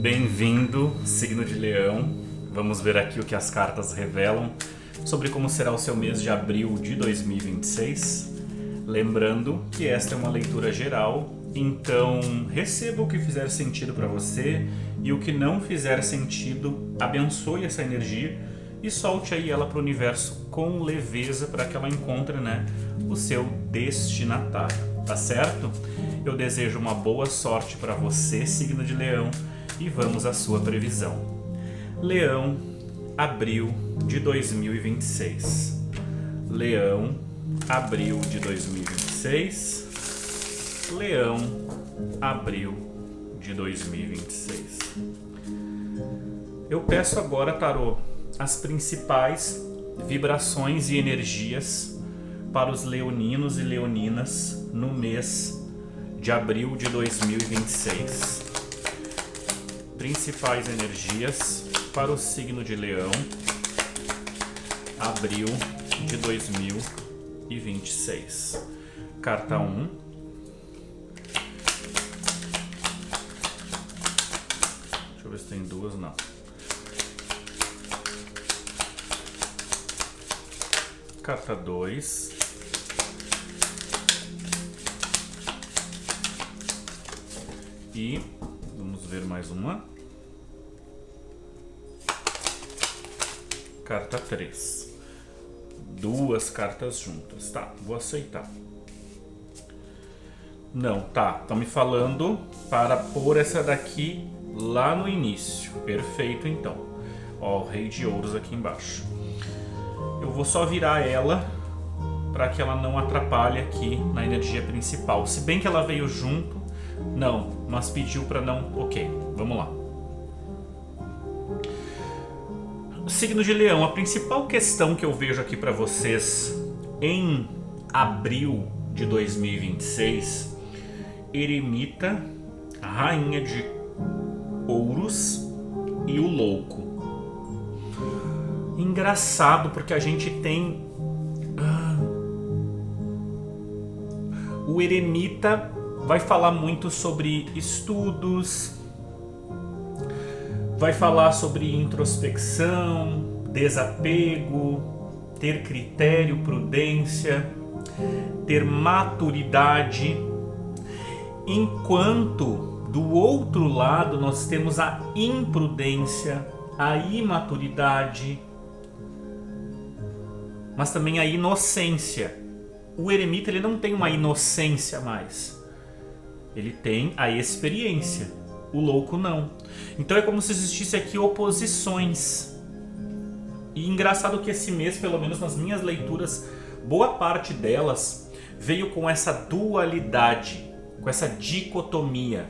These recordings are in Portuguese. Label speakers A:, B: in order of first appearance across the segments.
A: Bem-vindo, signo de Leão. Vamos ver aqui o que as cartas revelam sobre como será o seu mês de abril de 2026. Lembrando que esta é uma leitura geral, então receba o que fizer sentido para você e o que não fizer sentido, abençoe essa energia e solte aí ela para o universo com leveza para que ela encontre, o seu destinatário, tá certo? Eu desejo uma boa sorte para você, signo de Leão, e vamos à sua previsão. Leão, abril de 2026. Leão, abril de 2026. Leão, abril de 2026. Eu peço agora, tarô, as principais vibrações e energias para os leoninos e leoninas no mês de abril de 2026. Principais energias para o signo de Leão, abril de 2026. Carta 1. Deixa eu ver se tem duas, não. Carta 2. E vamos ver mais uma. Carta 3. Duas cartas juntas. Tá, vou aceitar. Não, tá. Estão me falando para pôr essa daqui lá no início. Perfeito, então. Ó, o Rei de Ouros aqui embaixo. Eu vou só virar ela para que ela não atrapalhe aqui na energia principal. Se bem que ela veio junto, não, mas pediu para não. Ok, vamos lá. Signo de Leão, a principal questão que eu vejo aqui para vocês em abril de 2026, Eremita, a Rainha de Ouros e o Louco. Engraçado porque a gente tem o Eremita vai falar muito sobre estudos, vai falar sobre introspecção, desapego, ter critério, prudência, ter maturidade, enquanto do outro lado nós temos a imprudência, a imaturidade, mas também a inocência. O Eremita ele não tem uma inocência mais, ele tem a experiência. O Louco não. Então é como se existisse aqui oposições. E engraçado que esse mês, pelo menos nas minhas leituras, boa parte delas veio com essa dualidade, com essa dicotomia,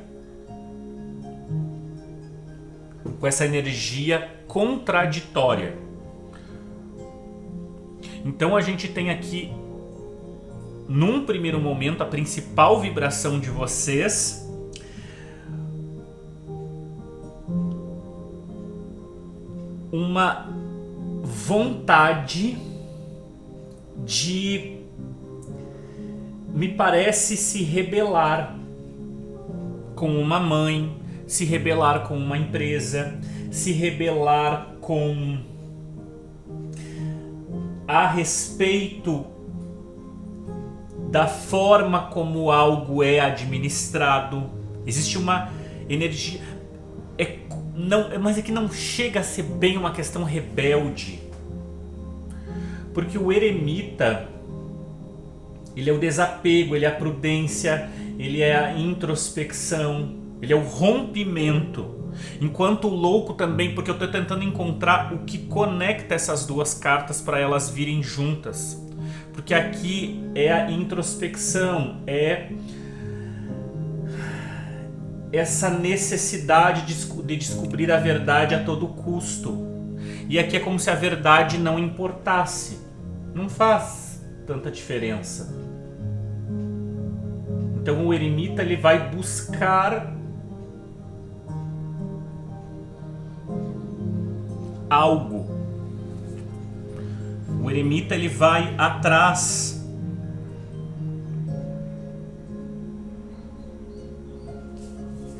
A: com essa energia contraditória. Então a gente tem aqui, num primeiro momento, a principal vibração de vocês uma vontade de, me parece, se rebelar com uma mãe, se rebelar com uma empresa, se rebelar com a respeito da forma como algo é administrado. Existe uma energia, mas é que não chega a ser bem uma questão rebelde, porque o Eremita ele é o desapego, ele é a prudência, ele é a introspecção, ele é o rompimento, enquanto o Louco também, porque eu estou tentando encontrar o que conecta essas duas cartas para elas virem juntas, porque aqui é a introspecção, é essa necessidade de descobrir a verdade a todo custo. E aqui é como se a verdade não importasse. Não faz tanta diferença. Então o Eremita ele vai buscar algo. O Eremita ele vai atrás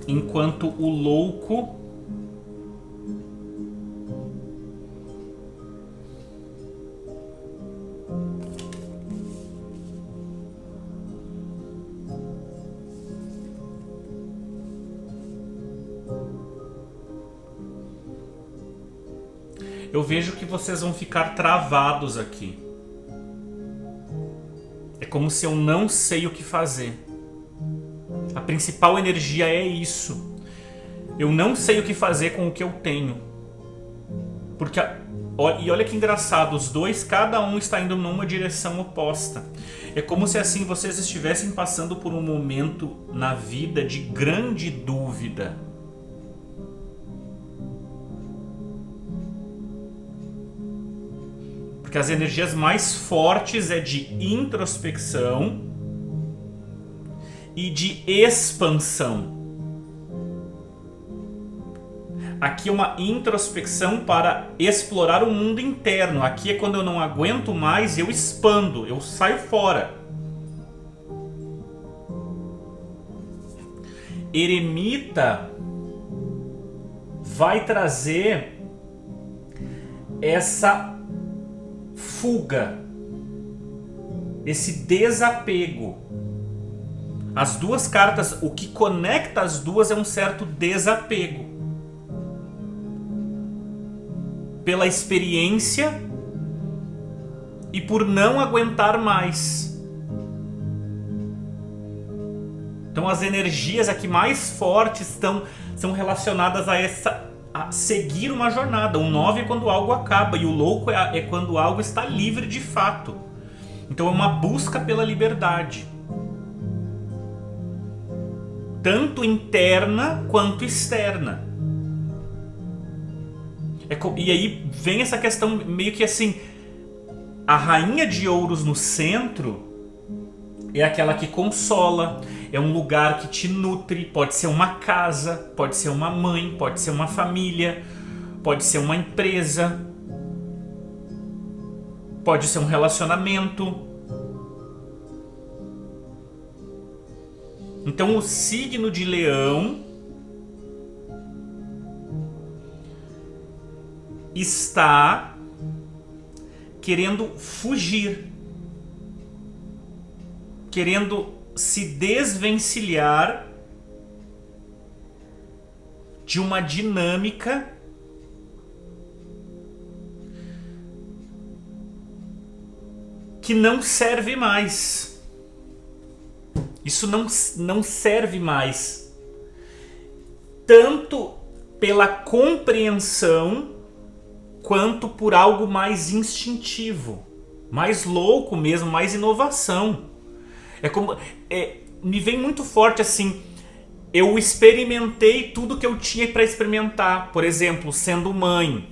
A: enquanto o louco eu vejo que vocês vão ficar travados aqui. É como se eu não sei o que fazer. A principal energia é isso. Eu não sei o que fazer com o que eu tenho. Porque, e olha que engraçado, os dois, cada um está indo numa direção oposta. É como se assim vocês estivessem passando por um momento na vida de grande dúvida. Porque as energias mais fortes é de introspecção e de expansão. Aqui é uma introspecção para explorar o mundo interno. Aqui é quando eu não aguento mais, eu expando, eu saio fora. Eremita vai trazer essa fuga, esse desapego. As duas cartas, o que conecta as duas é um certo desapego. Pela experiência e por não aguentar mais. Então as energias aqui mais fortes são relacionadas a seguir uma jornada. O 9 é quando algo acaba e o louco é quando algo está livre de fato. Então é uma busca pela liberdade. Tanto interna quanto externa. E aí vem essa questão meio que assim, a rainha de ouros no centro é aquela que consola, é um lugar que te nutre, pode ser uma casa, pode ser uma mãe, pode ser uma família, pode ser uma empresa, pode ser um relacionamento. Então o signo de Leão está querendo fugir, querendo se desvencilhar de uma dinâmica que não serve mais. Isso não serve mais. Tanto pela compreensão quanto por algo mais instintivo, mais louco mesmo, mais inovação. Me vem muito forte assim, eu experimentei tudo que eu tinha para experimentar. Por exemplo, sendo mãe.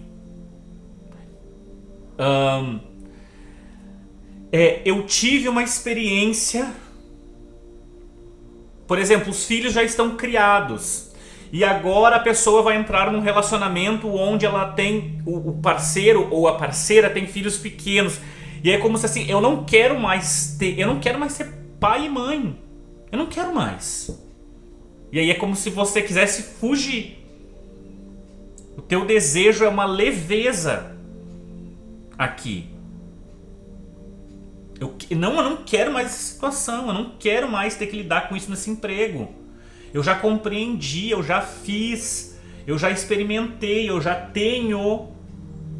A: Eu tive uma experiência. Por exemplo, os filhos já estão criados. E agora a pessoa vai entrar num relacionamento onde ela tem o parceiro ou a parceira tem filhos pequenos. E é como se assim, eu não quero mais ser pai e mãe. Eu não quero mais. E aí é como se você quisesse fugir. O teu desejo é uma leveza aqui. Eu não quero mais essa situação. Eu não quero mais ter que lidar com isso nesse emprego. Eu já compreendi, eu já fiz, eu já experimentei, eu já tenho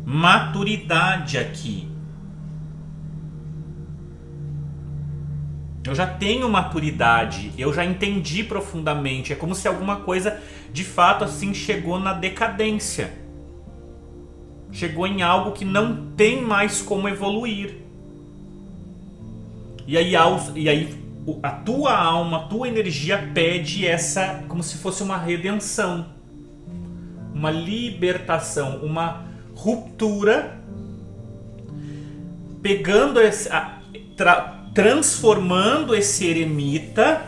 A: maturidade aqui. Eu já tenho maturidade, eu já entendi profundamente. É como se alguma coisa de fato assim chegou na decadência. Chegou em algo que não tem mais como evoluir. E aí a tua alma, a tua energia pede essa, como se fosse uma redenção, uma libertação, uma ruptura, pegando transformando esse eremita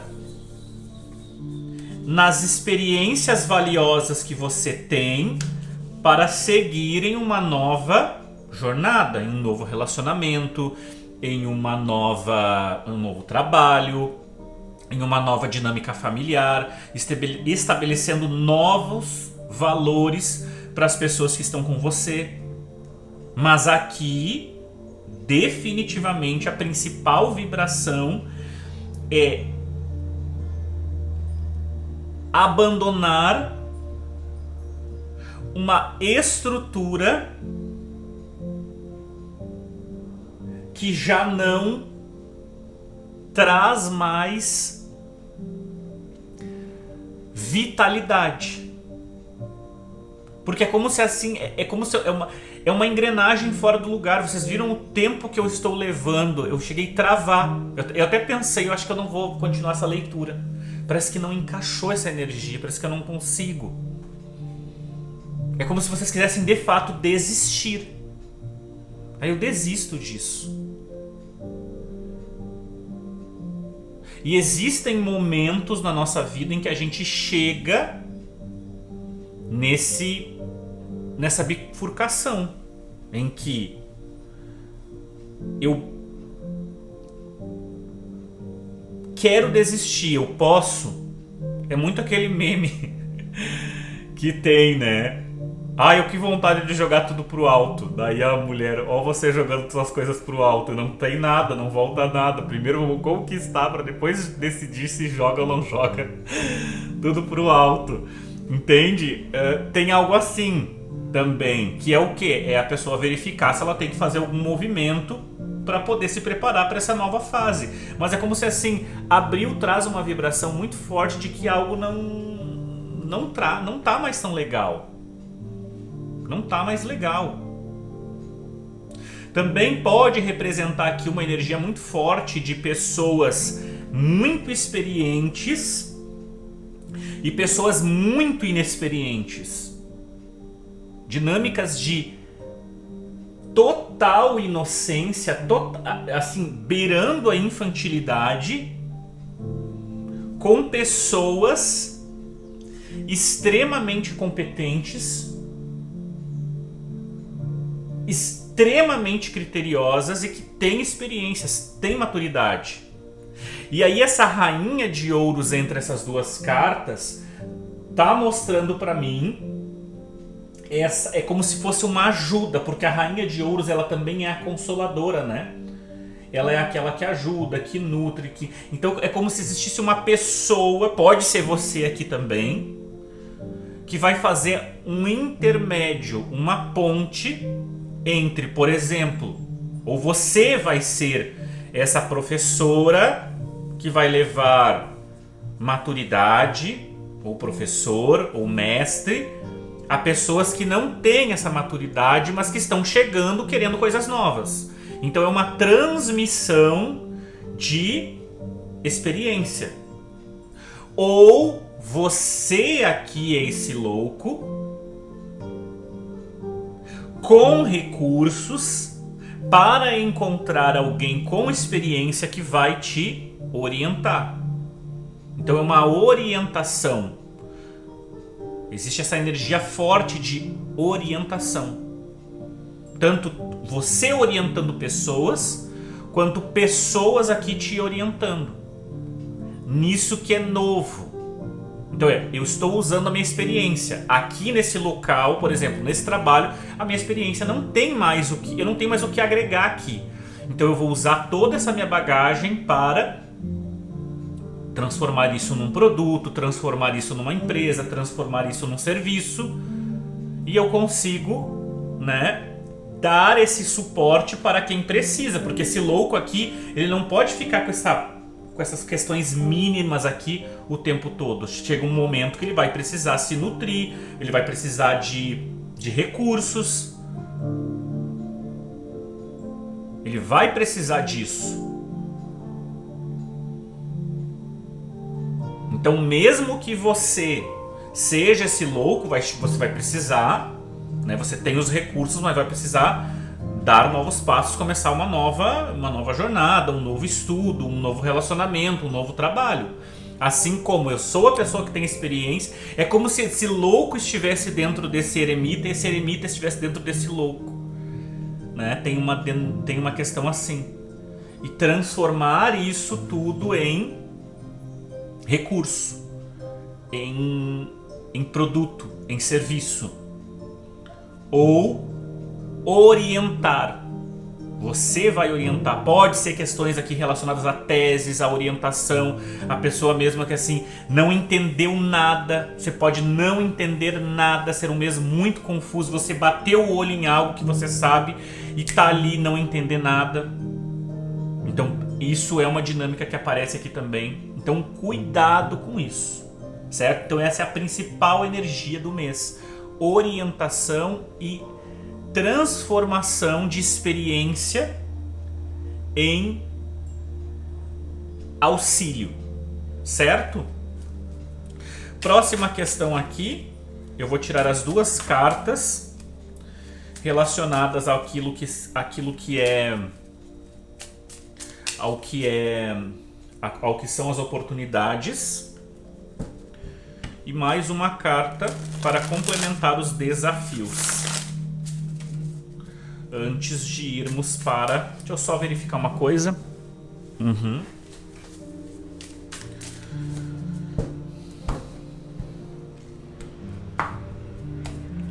A: nas experiências valiosas que você tem para seguir em uma nova jornada, em um novo relacionamento, em um novo trabalho, em uma nova dinâmica familiar, estabelecendo novos valores para as pessoas que estão com você. Mas aqui, definitivamente, a principal vibração é abandonar uma estrutura que já não traz mais vitalidade. Porque é como se assim, é uma engrenagem fora do lugar. Vocês viram o tempo que eu estou levando? Eu cheguei a travar. Eu até pensei, eu acho que eu não vou continuar essa leitura. Parece que não encaixou essa energia, parece que eu não consigo. É como se vocês quisessem de fato desistir. Aí eu desisto disso. E existem momentos na nossa vida em que a gente chega nessa bifurcação, em que eu quero desistir, eu posso. É muito aquele meme que tem, né? Eu que vontade de jogar tudo pro alto. Daí a mulher, você jogando suas coisas pro alto. Não tem nada, não volta nada. Primeiro vamos conquistar pra depois decidir se joga ou não joga. Tudo pro alto. Entende? Tem algo assim também. Que é o quê? É a pessoa verificar se ela tem que fazer algum movimento para poder se preparar para essa nova fase. Mas é como se assim, Abril traz uma vibração muito forte de que algo não tá mais tão legal. Não tá mais legal. Também pode representar aqui uma energia muito forte de pessoas muito experientes e pessoas muito inexperientes. Dinâmicas de total inocência, assim, beirando a infantilidade, com pessoas extremamente competentes, extremamente criteriosas e que têm experiências, têm maturidade. E aí essa rainha de ouros entre essas duas cartas tá mostrando para mim é como se fosse uma ajuda, porque a rainha de ouros ela também é a consoladora, né? Ela é aquela que ajuda, que nutre, então é como se existisse uma pessoa, pode ser você aqui também, que vai fazer um intermédio, uma ponte entre, por exemplo, ou você vai ser essa professora que vai levar maturidade, ou professor, ou mestre, a pessoas que não têm essa maturidade, mas que estão chegando querendo coisas novas. Então é uma transmissão de experiência. Ou você aqui é esse louco com recursos para encontrar alguém com experiência que vai te orientar. Então é uma orientação. Existe essa energia forte de orientação. Tanto você orientando pessoas, quanto pessoas aqui te orientando. Nisso que é novo. Então eu estou usando a minha experiência. Aqui nesse local, por exemplo, nesse trabalho, a minha experiência não tem mais eu não tenho mais o que agregar aqui. Então eu vou usar toda essa minha bagagem para transformar isso num produto, transformar isso numa empresa, transformar isso num serviço. E eu consigo, né, dar esse suporte para quem precisa. Porque esse louco aqui, ele não pode ficar com essas questões mínimas aqui o tempo todo. Chega um momento que ele vai precisar se nutrir, ele vai precisar de recursos. Ele vai precisar disso. Então, mesmo que você seja esse louco, você vai precisar, né? Você tem os recursos, mas vai precisar dar novos passos, começar uma nova jornada, um novo estudo, um novo relacionamento, um novo trabalho. Assim como eu sou a pessoa que tem experiência, é como se esse louco estivesse dentro desse eremita e esse eremita estivesse dentro desse louco, né? Tem uma questão assim. E transformar isso tudo em recurso, em produto, em serviço. Ou orientar. Você vai orientar. Pode ser questões aqui relacionadas a teses, a orientação, a pessoa mesma que assim não entendeu nada. Você pode não entender nada, ser um mesmo muito confuso. Você bateu o olho em algo que você sabe e tá ali não entender nada. Então, isso é uma dinâmica que aparece aqui também. Então, cuidado com isso, certo? Então, essa é a principal energia do mês. Orientação e transformação de experiência em auxílio, certo? Próxima questão aqui, eu vou tirar as duas cartas relacionadas àquilo que são as oportunidades e mais uma carta para complementar os desafios. Antes de irmos para... Deixa eu só verificar uma coisa.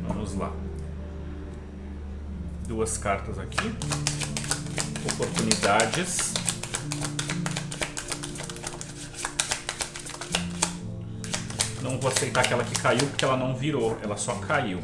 A: Vamos lá. Duas cartas aqui. Oportunidades. Não vou aceitar aquela que caiu porque ela não virou, ela só caiu.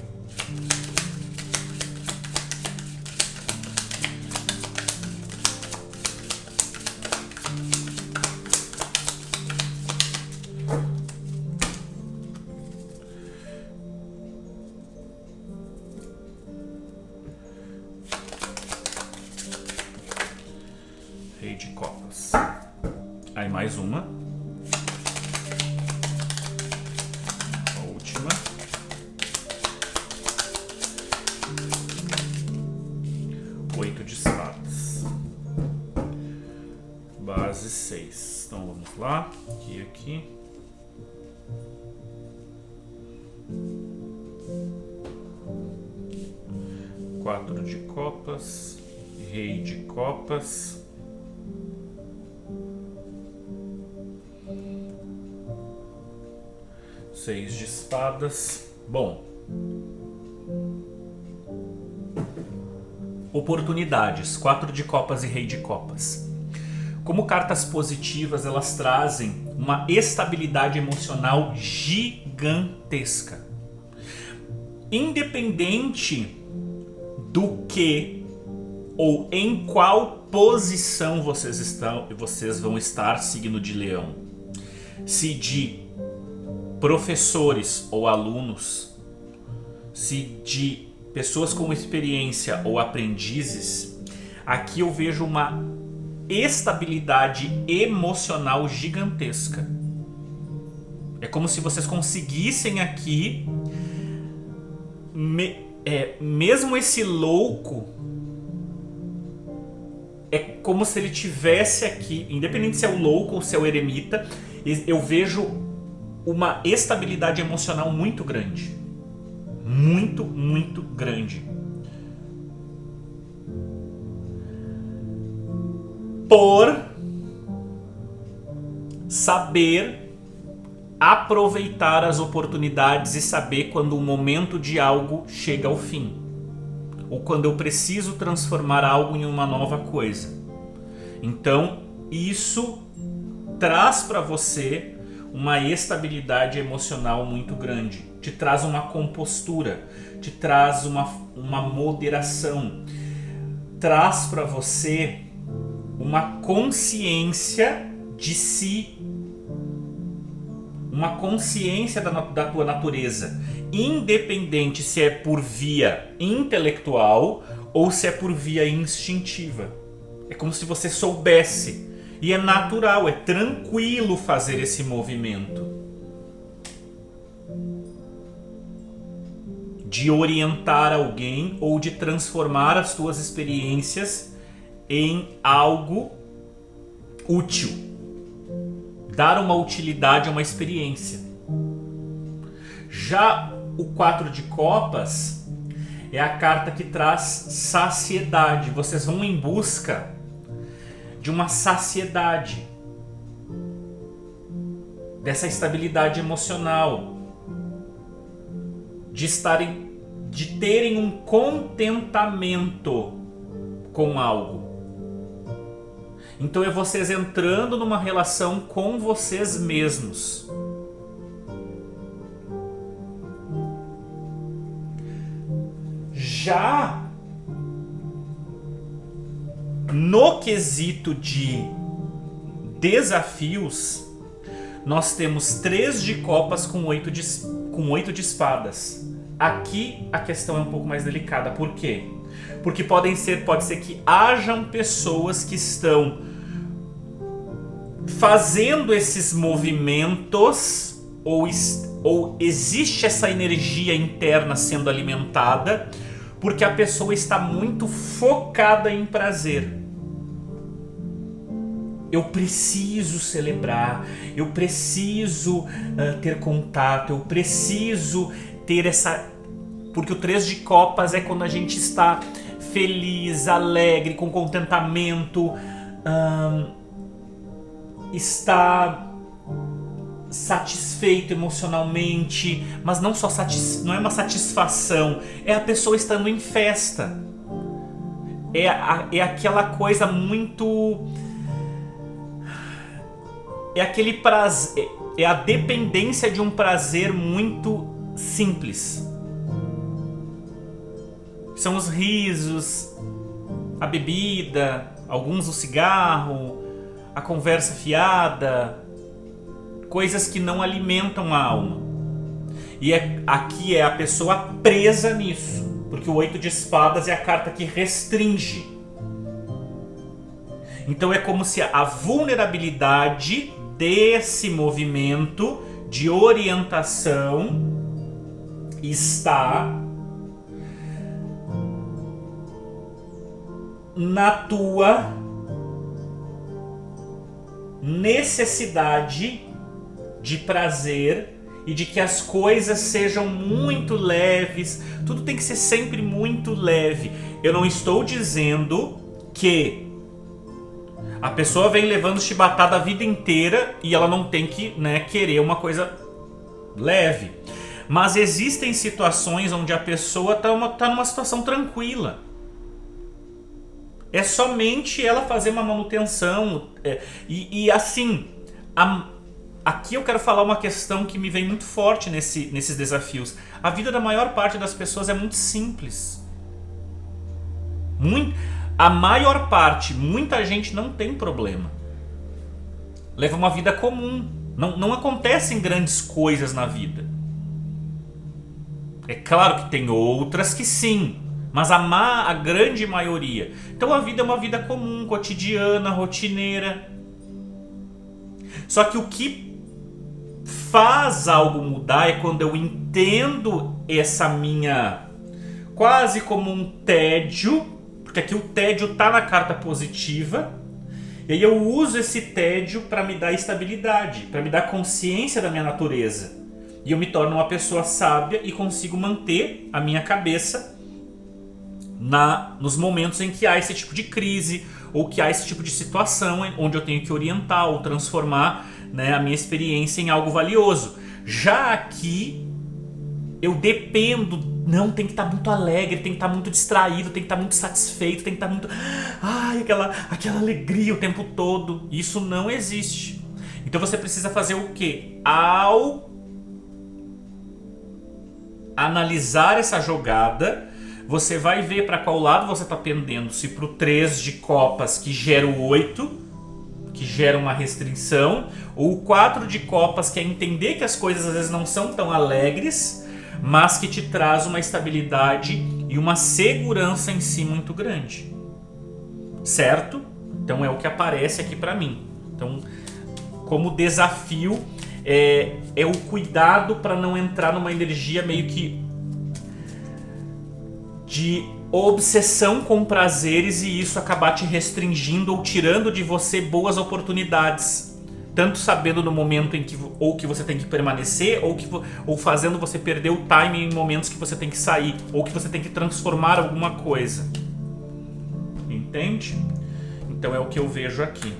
A: Rei de copas. Aí mais uma. A última. Oito de espadas. Base 6. Então vamos lá. Aqui. Quatro de copas. Rei de copas. Seis de espadas. Bom. Oportunidades. Quatro de copas e rei de copas. Como cartas positivas, elas trazem uma estabilidade emocional gigantesca. Independente do que ou em qual posição vocês vão estar, signo de Leão. Se de professores ou alunos, se de pessoas com experiência ou aprendizes, aqui eu vejo uma estabilidade emocional gigantesca. É como se vocês conseguissem aqui, mesmo esse louco, é como se ele tivesse aqui, independente se é o louco ou se é o eremita, eu vejo uma estabilidade emocional muito grande. Muito, muito grande. Por saber aproveitar as oportunidades e saber quando o momento de algo chega ao fim. Ou quando eu preciso transformar algo em uma nova coisa. Então, isso traz para você uma estabilidade emocional muito grande. Te traz uma compostura, te traz uma moderação. Traz para você uma consciência de si, uma consciência da tua natureza, independente se é por via intelectual ou se é por via instintiva. É como se você soubesse, e é natural, é tranquilo fazer esse movimento de orientar alguém ou de transformar as tuas experiências em algo útil, dar uma utilidade a uma experiência. Já o 4 de copas é a carta que traz saciedade. Vocês vão em busca de uma saciedade, dessa estabilidade emocional, de terem um contentamento com algo. Então é vocês entrando numa relação com vocês mesmos. Já no quesito de desafios, nós temos 3 de copas com 8 de espadas. Aqui a questão é um pouco mais delicada. Por quê? Porque pode ser que hajam pessoas que estão fazendo esses movimentos ou existe essa energia interna sendo alimentada porque a pessoa está muito focada em prazer. Eu preciso celebrar, eu preciso ter contato, eu preciso ter essa... Porque o 3 de copas é quando a gente está feliz, alegre, com contentamento, está satisfeito emocionalmente, mas não só não é uma satisfação, é a pessoa estando em festa. É aquela coisa muito... É aquele prazer, é a dependência de um prazer muito simples. São os risos, a bebida, alguns o cigarro, a conversa fiada, coisas que não alimentam a alma. E aqui é a pessoa presa nisso, porque o 8 de espadas é a carta que restringe. Então é como se a vulnerabilidade desse movimento de orientação está na tua necessidade de prazer e de que as coisas sejam muito leves. Tudo tem que ser sempre muito leve. Eu não estou dizendo que a pessoa vem levando chibatada a vida inteira e ela não tem que, querer uma coisa leve. Mas existem situações onde a pessoa tá numa situação tranquila. É somente ela fazer uma manutenção. E assim, aqui eu quero falar uma questão que me vem muito forte nesses desafios. A vida da maior parte das pessoas é muito simples. A maior parte, muita gente não tem problema. Leva uma vida comum. Não acontecem grandes coisas na vida. É claro que tem outras que sim, mas a grande maioria. Então a vida é uma vida comum, cotidiana, rotineira. Só que o que faz algo mudar é quando eu entendo essa minha... quase como um tédio, porque aqui o tédio tá na carta positiva, e aí eu uso esse tédio para me dar estabilidade, para me dar consciência da minha natureza. E eu me torno uma pessoa sábia e consigo manter a minha cabeça nos momentos em que há esse tipo de crise, ou que há esse tipo de situação onde eu tenho que orientar ou transformar, a minha experiência em algo valioso. Já aqui, eu dependo, tem que estar muito alegre, tem que estar muito distraído, tem que estar muito satisfeito, tem que estar muito... aquela alegria o tempo todo. Isso não existe. Então você precisa fazer o quê? Ao analisar essa jogada, você vai ver para qual lado você está pendendo. Se para o 3 de copas, que gera o 8, que gera uma restrição, ou o 4 de copas, que é entender que as coisas às vezes não são tão alegres, mas que te traz uma estabilidade e uma segurança em si muito grande. Certo? Então é o que aparece aqui para mim. Então, como desafio, é o cuidado para não entrar numa energia meio que de obsessão com prazeres e isso acabar te restringindo ou tirando de você boas oportunidades. Tanto sabendo no momento em que ou que você tem que permanecer, ou fazendo você perder o time em momentos que você tem que sair, ou que você tem que transformar alguma coisa. Entende? Então é o que eu vejo aqui.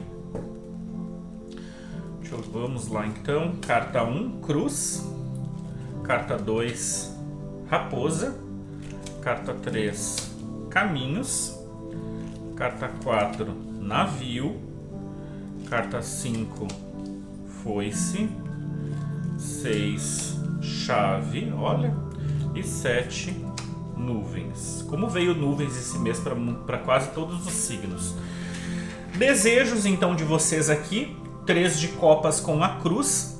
A: Vamos lá então. Carta 1, cruz. Carta 2, raposa. Carta 3, caminhos. Carta 4, navio. Carta 5, foice. 6, chave, olha. E 7, nuvens. Como veio nuvens esse mês para quase todos os signos. Desejos então de vocês aqui, 3 de copas com a cruz,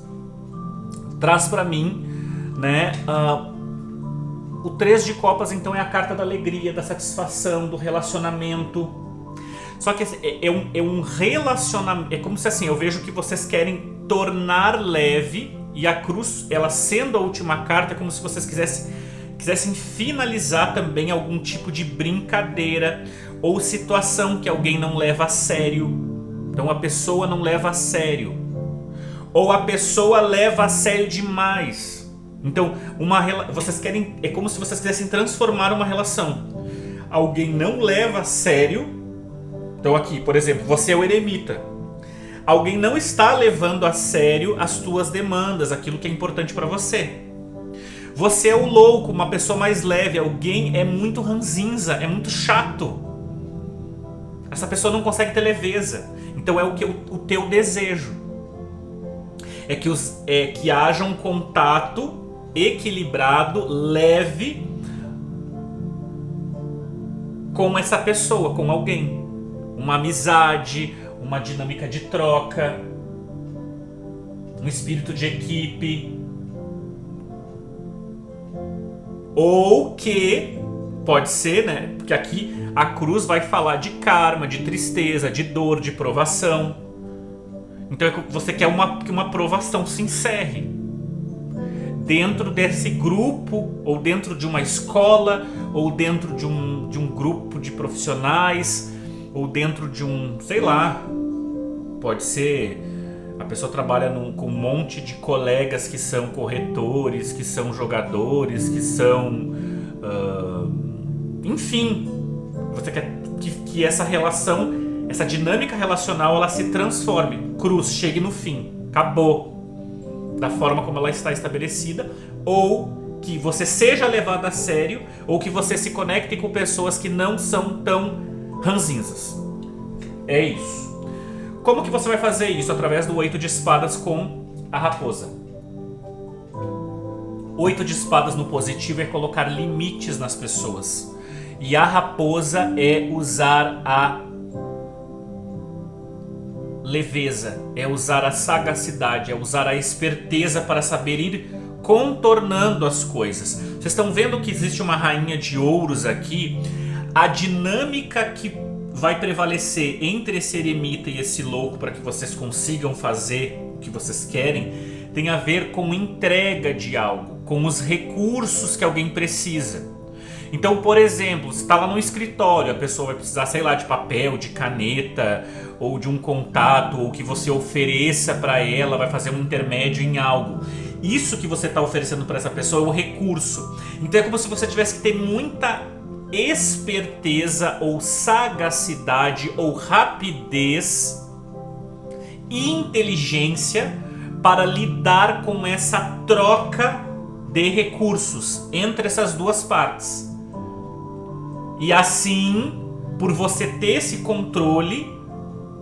A: traz para mim, né, o 3 de copas então é a carta da alegria, da satisfação, do relacionamento. Só que é um relacionamento, é como se assim, eu vejo que vocês querem tornar leve, e a cruz, ela sendo a última carta, é como se vocês quisessem finalizar também algum tipo de brincadeira ou situação que alguém não leva a sério. Então a pessoa não leva a sério, ou a pessoa leva a sério demais. Então vocês querem, é como se vocês quisessem transformar uma relação. Alguém não leva a sério. Então aqui, por exemplo, você é o eremita. Alguém não está levando a sério as tuas demandas, aquilo que é importante para você. Você é o louco, uma pessoa mais leve. Alguém é muito ranzinza, é muito chato. Essa pessoa não consegue ter leveza. Então é o teu desejo. É que haja um contato equilibrado, leve com essa pessoa, com alguém. Uma amizade, uma dinâmica de troca, um espírito de equipe. Ou que pode ser, né? Porque aqui a cruz vai falar de karma, de tristeza, de dor, de provação. Então você quer que uma provação se encerre dentro desse grupo, ou dentro de uma escola, ou dentro de um grupo de profissionais, ou dentro de sei lá, pode ser a pessoa trabalha com um monte de colegas que são corretores, que são jogadores, que são enfim, você quer que essa relação, essa dinâmica relacional, ela se transforme, chegue no fim, acabou da forma como ela está estabelecida, ou que você seja levado a sério, ou que você se conecte com pessoas que não são tão ranzinzas. É isso. Como que você vai fazer isso? Através do 8 de espadas com a raposa. 8 de espadas no positivo é colocar limites nas pessoas. E a raposa é usar a leveza, é usar a sagacidade, é usar a esperteza para saber ir contornando as coisas. Vocês estão vendo que existe uma rainha de ouros aqui. A dinâmica que vai prevalecer entre esse eremita e esse louco para que vocês consigam fazer o que vocês querem tem a ver com entrega de algo, com os recursos que alguém precisa. Então, por exemplo, se está lá no escritório, a pessoa vai precisar, sei lá, de papel, de caneta, ou de um contato, ou que você ofereça para ela, vai fazer um intermédio em algo. Isso que você está oferecendo para essa pessoa é o recurso. Então é como se você tivesse que ter muita esperteza, ou sagacidade, ou rapidez e inteligência para lidar com essa troca de recursos entre essas duas partes. E assim, por você ter esse controle,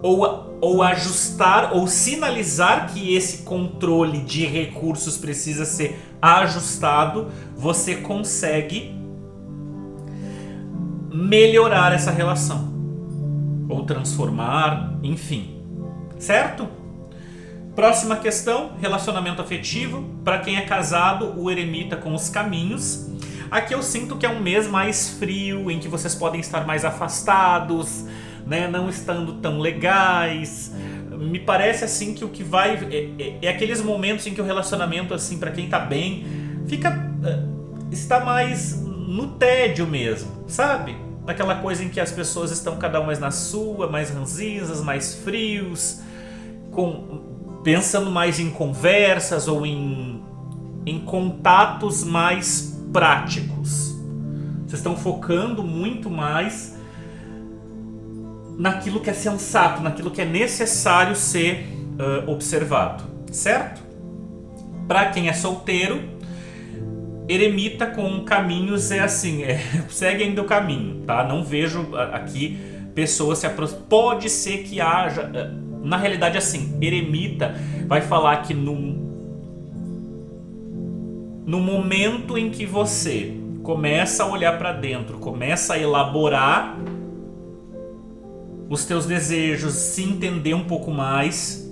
A: ou ajustar, ou sinalizar que esse controle de recursos precisa ser ajustado, você consegue melhorar essa relação, ou transformar, enfim. Certo? Próxima questão, relacionamento afetivo. Para quem é casado, o eremita com os caminhos. Aqui eu sinto que é um mês mais frio, em que vocês podem estar mais afastados, né? Não estando tão legais. Me parece assim que o que vai... É aqueles momentos em que o relacionamento, assim, para quem tá bem, está mais no tédio mesmo, sabe? Naquela coisa em que as pessoas estão cada uma mais na sua, mais ranzinzas, mais frios, pensando mais em conversas ou em contatos mais práticos. Vocês estão focando muito mais naquilo que é sensato, naquilo que é necessário ser observado, certo? Para quem é solteiro, eremita com caminhos é assim, segue ainda o caminho, tá? Não vejo aqui pessoas se aproximando. Pode ser que haja... Na realidade, assim, eremita vai falar que no momento em que você começa a olhar para dentro, começa a elaborar os teus desejos, se entender um pouco mais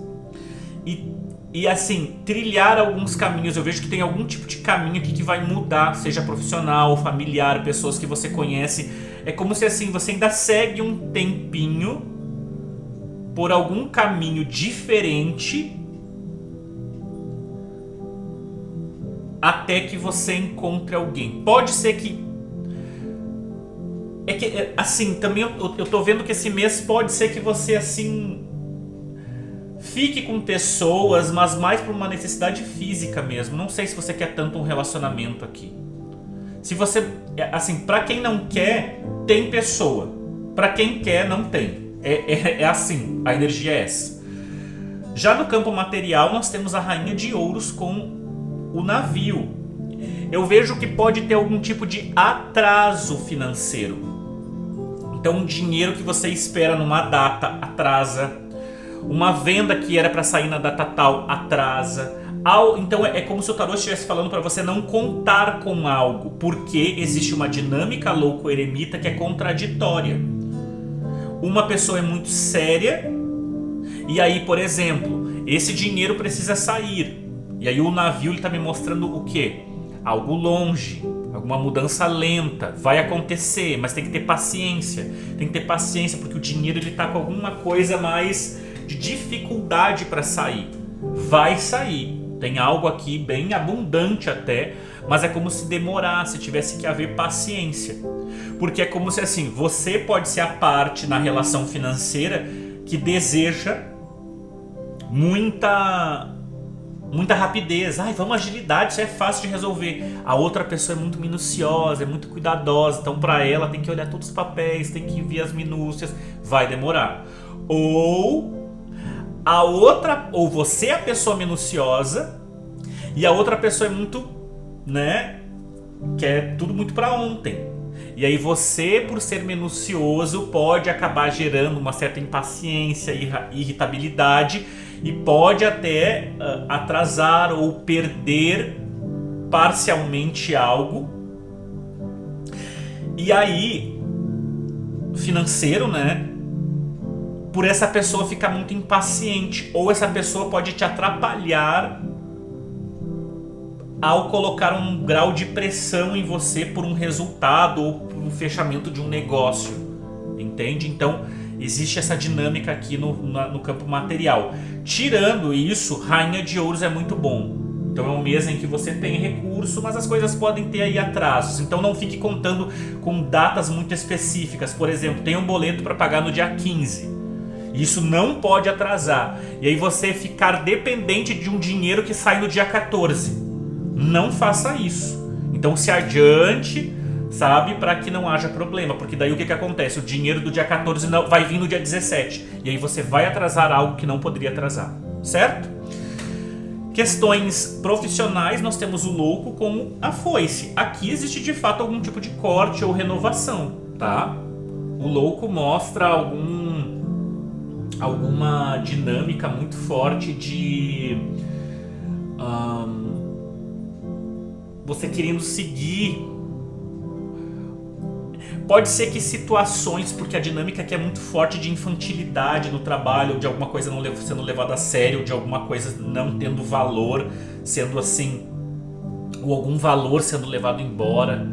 A: e assim, trilhar alguns caminhos. Eu vejo que tem algum tipo de caminho aqui que vai mudar, seja profissional, familiar, pessoas que você conhece. É como se assim, você ainda segue um tempinho por algum caminho diferente até que você encontre alguém. Pode ser que... assim, também eu tô vendo que esse mês pode ser que você, assim, fique com pessoas, mas mais por uma necessidade física mesmo. Não sei se você quer tanto um relacionamento aqui. Se você... assim, pra quem não quer, tem pessoa. Pra quem quer, não tem. É assim, a energia é essa. Já no campo material, nós temos a Rainha de Ouros com o navio. Eu vejo que pode ter algum tipo de atraso financeiro. Então, um dinheiro que você espera numa data atrasa. Uma venda que era para sair na data tal atrasa. Então é como se o tarô estivesse falando para você não contar com algo, porque existe uma dinâmica louco eremita que é contraditória. Uma pessoa é muito séria e aí, por exemplo, esse dinheiro precisa sair. E aí o navio está me mostrando o quê? Algo longe, alguma mudança lenta, vai acontecer, mas tem que ter paciência. Tem que ter paciência porque o dinheiro está com alguma coisa mais de dificuldade para sair. Vai sair, tem algo aqui bem abundante até, mas é como se demorasse, tivesse que haver paciência. Porque é como se assim, você pode ser a parte na relação financeira que deseja muita rapidez. Vamos agilidade, isso é fácil de resolver. A outra pessoa é muito minuciosa, é muito cuidadosa, então para ela tem que olhar todos os papéis, tem que ver as minúcias, vai demorar. Ou você é a pessoa minuciosa e a outra pessoa é muito, né, quer tudo muito para ontem. E aí você, por ser minucioso, pode acabar gerando uma certa impaciência, irritabilidade e pode até atrasar ou perder parcialmente algo. E aí, financeiro, né? Por essa pessoa ficar muito impaciente, ou essa pessoa pode te atrapalhar ao colocar um grau de pressão em você por um resultado ou por um fechamento de um negócio, entende? Então existe essa dinâmica aqui no campo material. Tirando isso, Rainha de Ouros é muito bom. Então é um mês em que você tem recurso, mas as coisas podem ter aí atrasos. Então não fique contando com datas muito específicas. Por exemplo, tem um boleto para pagar no dia 15. Isso não pode atrasar. E aí você ficar dependente de um dinheiro que sai no dia 14. Não faça isso. Então se adiante, sabe, para que não haja problema. Porque daí o que acontece? O dinheiro do dia 14 não, vai vir no dia 17. E aí você vai atrasar algo que não poderia atrasar. Certo? Questões profissionais, nós temos o louco como a foice. Aqui existe de fato algum tipo de corte ou renovação, tá? O louco mostra alguma dinâmica muito forte de você querendo seguir. Pode ser que situações, porque a dinâmica aqui é muito forte de infantilidade no trabalho, ou de alguma coisa não sendo levada a sério, ou de alguma coisa não tendo valor, sendo assim, ou algum valor sendo levado embora.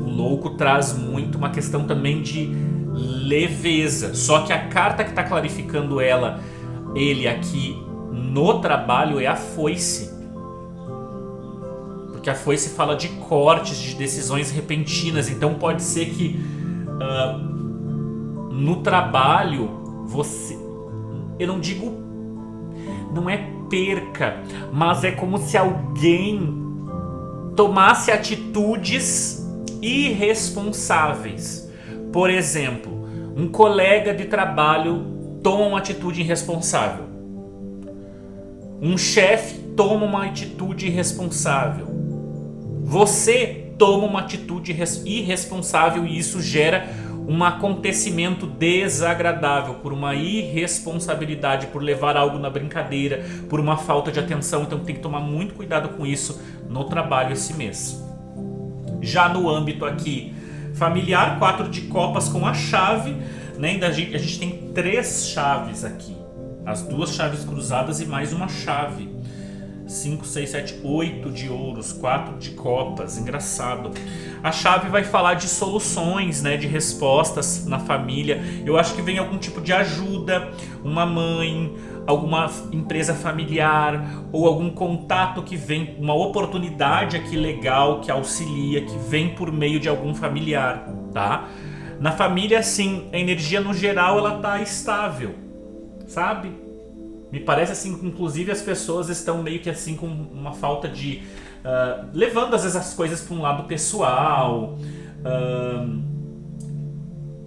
A: O louco traz muito uma questão também de leveza. Só que a carta que está clarificando ele aqui no trabalho é a foice. Porque a foice fala de cortes, de decisões repentinas. Então pode ser que no trabalho você... eu não digo... não é perca, mas é como se alguém tomasse atitudes irresponsáveis. Por exemplo, um colega de trabalho toma uma atitude irresponsável. Um chefe toma uma atitude irresponsável. Você toma uma atitude irresponsável e isso gera um acontecimento desagradável por uma irresponsabilidade, por levar algo na brincadeira, por uma falta de atenção. Então tem que tomar muito cuidado com isso no trabalho esse mês. Já no âmbito aqui familiar, 4 de copas com a chave. né? A gente tem 3 chaves aqui. As 2 chaves cruzadas e mais uma chave. 5, 6, 7, 8 de ouros, 4 de copas, engraçado. A chave vai falar de soluções, né, de respostas na família. Eu acho que vem algum tipo de ajuda, uma mãe, alguma empresa familiar ou algum contato que vem, uma oportunidade aqui legal que auxilia, que vem por meio de algum familiar, tá? Na família, sim, a energia no geral ela tá estável, sabe? Me parece assim que inclusive as pessoas estão meio que assim com uma falta de... levando às vezes as coisas para um lado pessoal,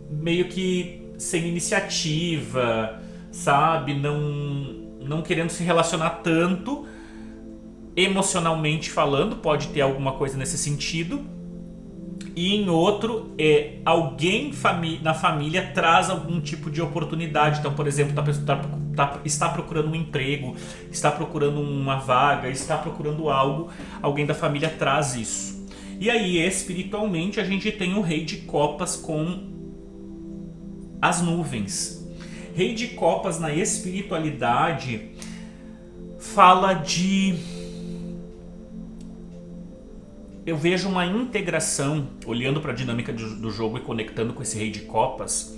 A: meio que sem iniciativa, sabe? Não querendo se relacionar tanto, emocionalmente falando, pode ter alguma coisa nesse sentido. E em outro, alguém na família traz algum tipo de oportunidade. Então, por exemplo, está procurando um emprego, está procurando uma vaga, está procurando algo, alguém da família traz isso. E aí, espiritualmente, a gente tem o Rei de Copas com as nuvens. Rei de Copas na espiritualidade fala de... Eu vejo uma integração, olhando para a dinâmica do jogo e conectando com esse Rei de Copas,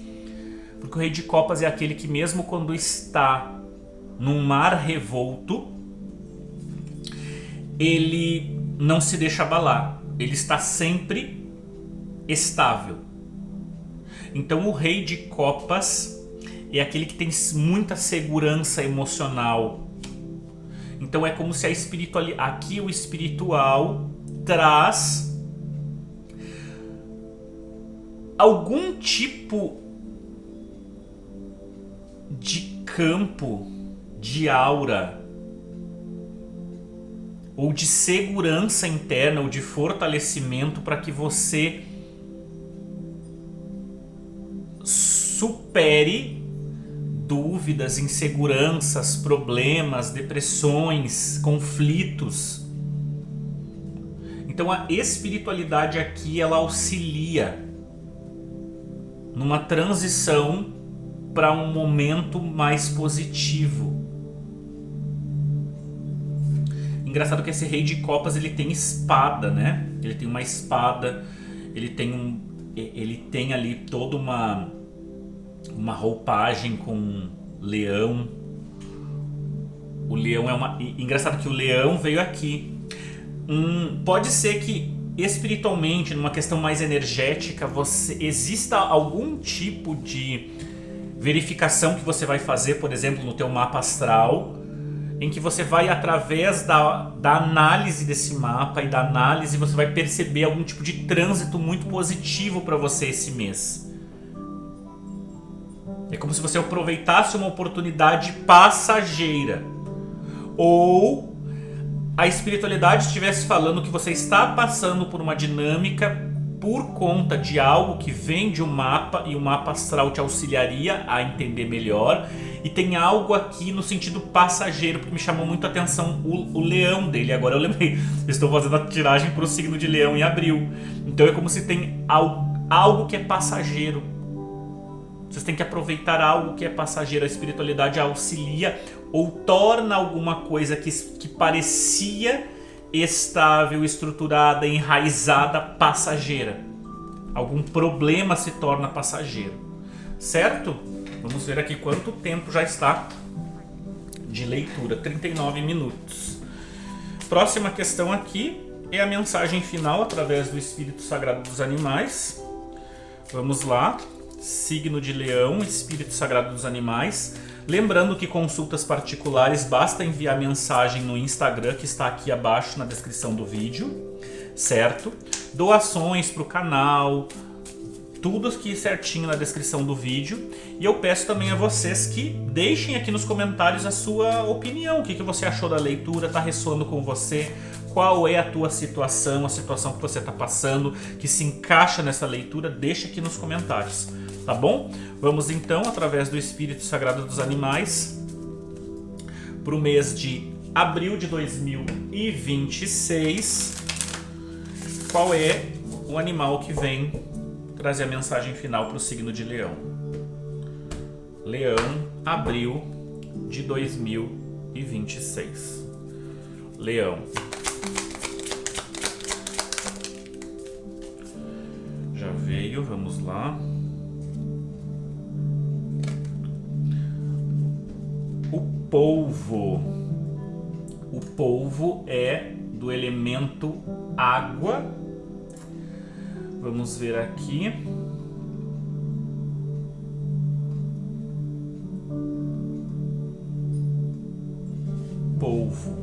A: porque o Rei de Copas é aquele que mesmo quando está num mar revolto, ele não se deixa abalar, ele está sempre estável. Então o Rei de Copas é aquele que tem muita segurança emocional. Então é como se aqui o espiritual traz algum tipo de campo, de aura, ou de segurança interna, ou de fortalecimento para que você supere dúvidas, inseguranças, problemas, depressões, conflitos. Então a espiritualidade aqui ela auxilia numa transição para um momento mais positivo. Engraçado que esse Rei de Copas ele tem espada, né? Ele tem uma espada, ele tem ali toda uma roupagem com leão. O leão é uma... Engraçado que o leão veio aqui. Pode ser que espiritualmente, numa questão mais energética, exista algum tipo de verificação que você vai fazer, por exemplo, no teu mapa astral, em que você vai, através da análise desse mapa e da análise, você vai perceber algum tipo de trânsito muito positivo para você esse mês. É como se você aproveitasse uma oportunidade passageira. Ou a espiritualidade estivesse falando que você está passando por uma dinâmica por conta de algo que vem de um mapa, e o mapa astral te auxiliaria a entender melhor. E tem algo aqui no sentido passageiro, porque me chamou muito a atenção o leão dele. Agora eu lembrei, estou fazendo a tiragem para o signo de leão em abril. Então é como se tem algo que é passageiro. Vocês têm que aproveitar algo que é passageiro. A espiritualidade auxilia ou torna alguma coisa que parecia estável, estruturada, enraizada, passageira. Algum problema se torna passageiro. Certo? Vamos ver aqui quanto tempo já está de leitura. 39 minutos. Próxima questão aqui é a mensagem final através do Espírito Sagrado dos Animais. Vamos lá. Signo de Leão, Espírito Sagrado dos Animais. Lembrando que consultas particulares basta enviar mensagem no Instagram, que está aqui abaixo na descrição do vídeo, certo? Doações para o canal, tudo aqui certinho na descrição do vídeo. E eu peço também a vocês que deixem aqui nos comentários a sua opinião. O que você achou da leitura? Está ressoando com você? Qual é a tua situação, a situação que você está passando, que se encaixa nessa leitura? Deixa aqui nos comentários. Tá bom? Vamos então, através do Espírito Sagrado dos Animais, para o mês de abril de 2026. Qual é o animal que vem trazer a mensagem final para o signo de Leão? Leão, abril de 2026. Leão. Já veio, vamos lá. O polvo. O polvo é do elemento água. Vamos ver aqui. Polvo.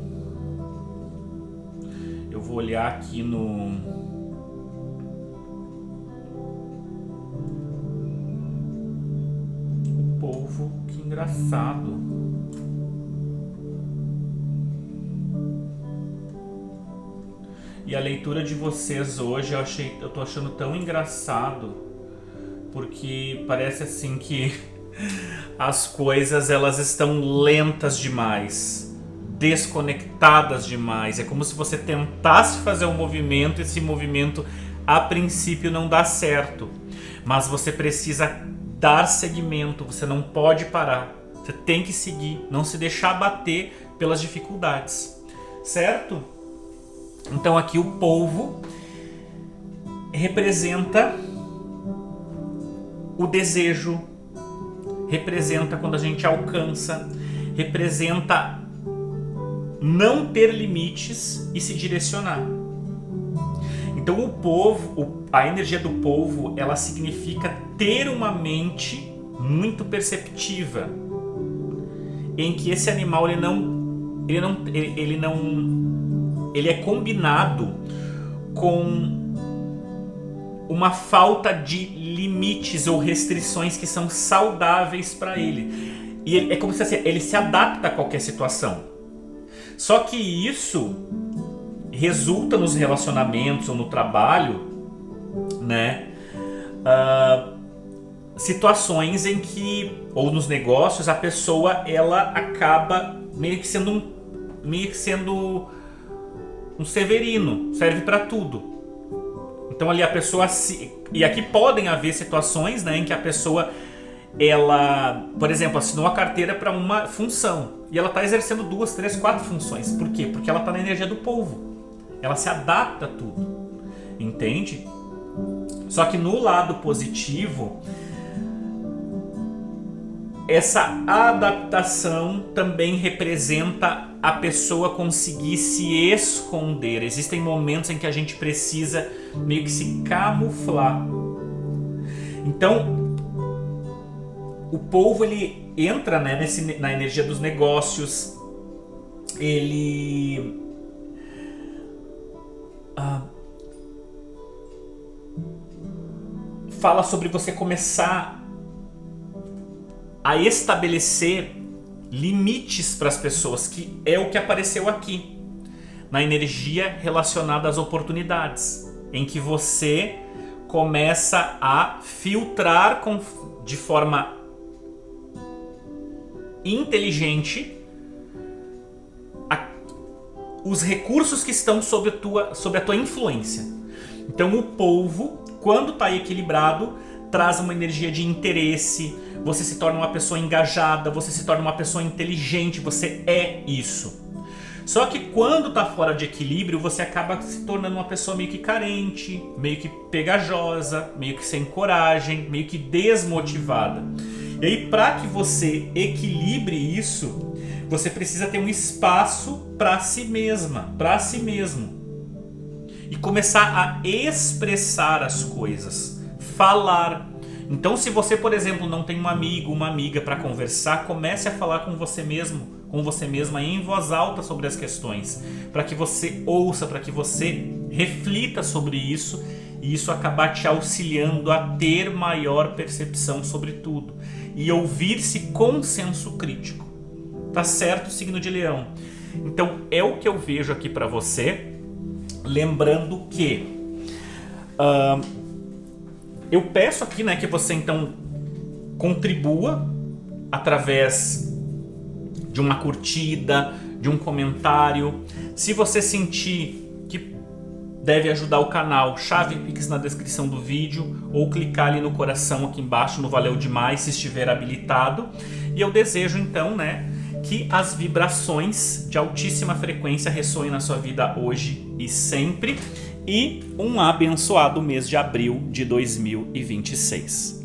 A: Eu vou olhar aqui no polvo, que engraçado. E a leitura de vocês hoje eu tô achando tão engraçado, porque parece assim que as coisas elas estão lentas demais, desconectadas demais. É como se você tentasse fazer um movimento e esse movimento a princípio não dá certo, mas você precisa dar seguimento, você não pode parar, você tem que seguir, não se deixar abater pelas dificuldades, certo? Então aqui o polvo representa o desejo, representa quando a gente alcança, representa não ter limites e se direcionar. Então o polvo, a energia do polvo, ela significa ter uma mente muito perceptiva, em que esse animal ele é combinado com uma falta de limites ou restrições que são saudáveis para ele. E é como se assim, ele se adapta a qualquer situação. Só que isso resulta nos relacionamentos ou no trabalho, né? Situações em que, ou nos negócios, a pessoa ela acaba meio que sendo um severino, serve para tudo. Então ali a pessoa e aqui podem haver situações, né, em que a pessoa ela, por exemplo, assinou a carteira para uma função e ela está exercendo 2, 3, 4 funções. Por quê? Porque ela está na energia do polvo. Ela se adapta a tudo, entende? Só que no lado positivo, essa adaptação também representa a pessoa conseguir se esconder. Existem momentos em que a gente precisa meio que se camuflar. Então, o polvo ele entra, né, na energia dos negócios. Ele fala sobre você começar a estabelecer limites para as pessoas, que é o que apareceu aqui na energia relacionada às oportunidades, em que você começa a filtrar de forma inteligente os recursos que estão sob a tua influência. Então o polvo, quando está equilibrado, traz uma energia de interesse, você se torna uma pessoa engajada, você se torna uma pessoa inteligente, você é isso. Só que quando tá fora de equilíbrio, você acaba se tornando uma pessoa meio que carente, meio que pegajosa, meio que sem coragem, meio que desmotivada. E aí, para que você equilibre isso, você precisa ter um espaço para si mesma, para si mesmo. E começar a expressar as coisas, falar. Então, se você, por exemplo, não tem um amigo, uma amiga para conversar, comece a falar com você mesmo, com você mesma em voz alta sobre as questões, para que você ouça, para que você reflita sobre isso e isso acabar te auxiliando a ter maior percepção sobre tudo e ouvir-se com senso crítico. Tá certo, signo de Leão? Então, é o que eu vejo aqui para você, lembrando que eu peço aqui, né, que você então contribua através de uma curtida, de um comentário. Se você sentir que deve ajudar o canal. Chave Pix na descrição do vídeo ou clicar ali no coração aqui embaixo no Valeu Demais se estiver habilitado. E eu desejo então, né, que as vibrações de altíssima frequência ressoem na sua vida hoje e sempre. E um abençoado mês de abril de 2026.